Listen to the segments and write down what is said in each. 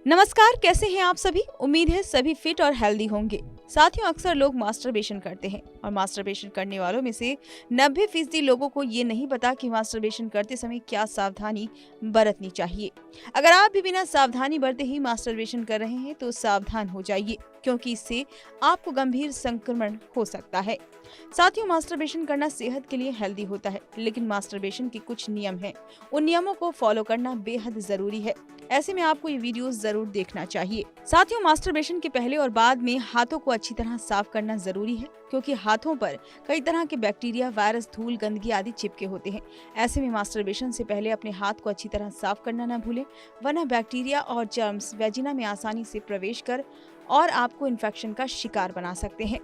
नमस्कार, कैसे हैं आप सभी। उम्मीद है सभी फिट और हेल्दी होंगे। साथियों, अक्सर लोग मास्टरबेशन करते हैं और मास्टरबेशन करने वालों में से 90% लोगों को ये नहीं पता कि मास्टरबेशन करते समय क्या सावधानी बरतनी चाहिए। अगर आप भी बिना सावधानी बरते ही मास्टरबेशन कर रहे हैं तो सावधान हो जाइए, क्योंकि इससे आपको गंभीर संक्रमण हो सकता है। साथियों, मास्टरबेशन करना सेहत के लिए हेल्दी होता है, लेकिन मास्टरबेशन के कुछ नियम हैं। उन नियमों को फॉलो करना बेहद जरूरी है। ऐसे में आपको ये वीडियो जरूर देखना चाहिए। साथियों, मास्टरबेशन के पहले और बाद में हाथों को अच्छी तरह साफ करना जरूरी है, क्योंकि हाथों पर कई तरह के बैक्टीरिया, वायरस, धूल, गंदगी आदि चिपके होते हैं। ऐसे में मास्टरबेशन से पहले अपने हाथ को अच्छी तरह साफ करना न भूलें, वरना बैक्टीरिया और जर्म्स वेजिना में आसानी से प्रवेश कर और आपको इन्फेक्शन का शिकार बना सकते हैं।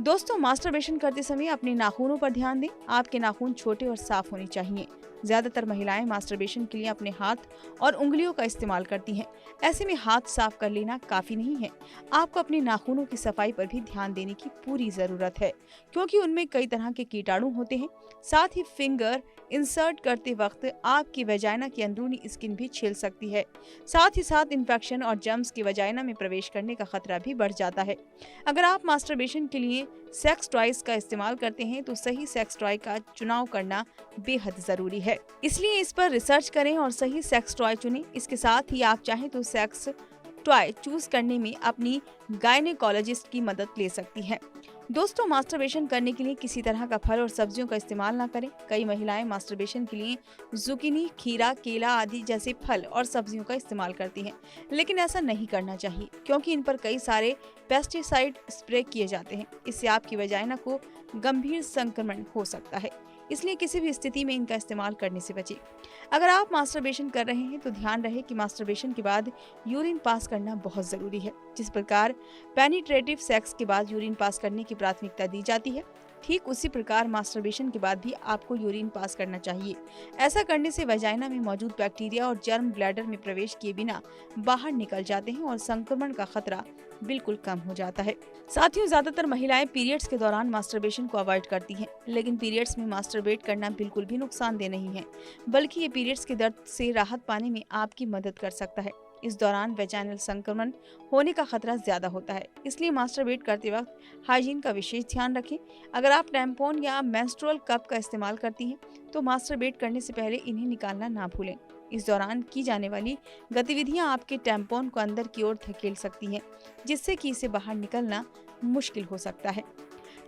दोस्तों, मास्टरबेशन करते समय अपने नाखूनों पर ध्यान दें। आपके नाखून छोटे और साफ होने चाहिए। ज्यादातर महिलाएं मास्टरबेशन के लिए अपने हाथ और उंगलियों का इस्तेमाल करती हैं। ऐसे में हाथ साफ कर लेना काफी नहीं है। आपको अपने नाखूनों की सफाई पर भी ध्यान देने की पूरी जरूरत है, क्योंकि उनमें कई तरह के कीटाणु होते हैं। साथ ही फिंगर इंसर्ट करते वक्त आपकी वेजाइना की अंदरूनी स्किन भी छिल सकती है। साथ ही साथ इन्फेक्शन और जर्म्स की वेजाइना में प्रवेश करने का खतरा भी बढ़ जाता है। अगर आप मास्टरबेशन के लिए सेक्स टॉयज का इस्तेमाल करते हैं तो सही सेक्स टॉय का चुनाव करना बेहद जरूरी है। इसलिए इस पर रिसर्च करें और सही सेक्स टॉय चुनें। इसके साथ ही आप चाहें तो सेक्स टॉय चूज करने में अपनी गायनेकोलॉजिस्ट की मदद ले सकती हैं। दोस्तों, मास्टरबेशन करने के लिए किसी तरह का फल और सब्जियों का इस्तेमाल ना करें। कई महिलाएं मास्टरबेशन के लिए जुकीनी, खीरा, केला आदि जैसे फल और सब्जियों का इस्तेमाल करती हैं, लेकिन ऐसा नहीं करना चाहिए, क्योंकि इन पर कई सारे पेस्टिसाइड स्प्रे किए जाते हैं। इससे आपकी वजाइना को गंभीर संक्रमण हो सकता है। इसलिए किसी भी स्थिति में इनका इस्तेमाल करने से बचें। अगर आप मास्टरबेशन कर रहे हैं तो ध्यान रहे कि मास्टरबेशन के बाद यूरिन पास करना बहुत जरूरी है। जिस प्रकार पेनिट्रेटिव सेक्स के बाद यूरिन पास करने की प्राथमिकता दी जाती है, ठीक उसी प्रकार मास्टरबेशन के बाद भी आपको यूरिन पास करना चाहिए। ऐसा करने से वजाइना में मौजूद बैक्टीरिया और जर्म ब्लैडर में प्रवेश किए बिना बाहर निकल जाते हैं और संक्रमण का खतरा बिल्कुल कम हो जाता है। साथियों, ज्यादातर महिलाएं पीरियड्स के दौरान मास्टरबेशन को अवॉइड करती हैं, लेकिन पीरियड्स में मास्टरबेट करना बिल्कुल भी नुकसानदेह नहीं है, बल्कि ये पीरियड्स के दर्द से राहत पाने में आपकी मदद कर सकता है। इस दौरान वेजाइनल संक्रमण होने का खतरा ज्यादा होता है, इसलिए मास्टरबेट करते वक्त हाइजीन का विशेष ध्यान रखें। अगर आप टैम्पॉन या मेंस्ट्रुअल कप का इस्तेमाल करती हैं तो मास्टरबेट करने से पहले इन्हें निकालना ना भूलें। इस दौरान की जाने वाली गतिविधियां आपके टैम्पॉन को अंदर की ओर धकेल सकती हैं, जिससे कि इसे बाहर निकलना मुश्किल हो सकता है।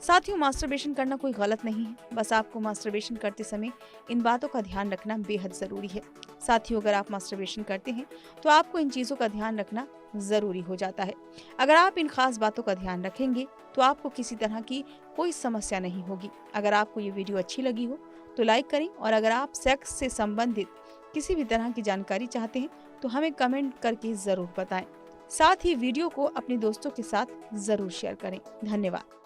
साथियों, मास्टरबेशन करना कोई गलत नहीं है, बस आपको मास्टरबेशन करते समय इन बातों का ध्यान रखना बेहद जरूरी है। साथियों, अगर आप मास्टरबेशन करते हैं तो आपको इन चीजों का ध्यान रखना जरूरी हो जाता है। अगर आप इन खास बातों का ध्यान रखेंगे तो आपको किसी तरह की कोई समस्या नहीं होगी। अगर आपको ये वीडियो अच्छी लगी हो तो लाइक करें, और अगर आप सेक्स से संबंधित किसी भी तरह की जानकारी चाहते हैं तो हमें कमेंट करके जरूर बताएं। साथ ही वीडियो को अपने दोस्तों के साथ जरूर शेयर करें। धन्यवाद।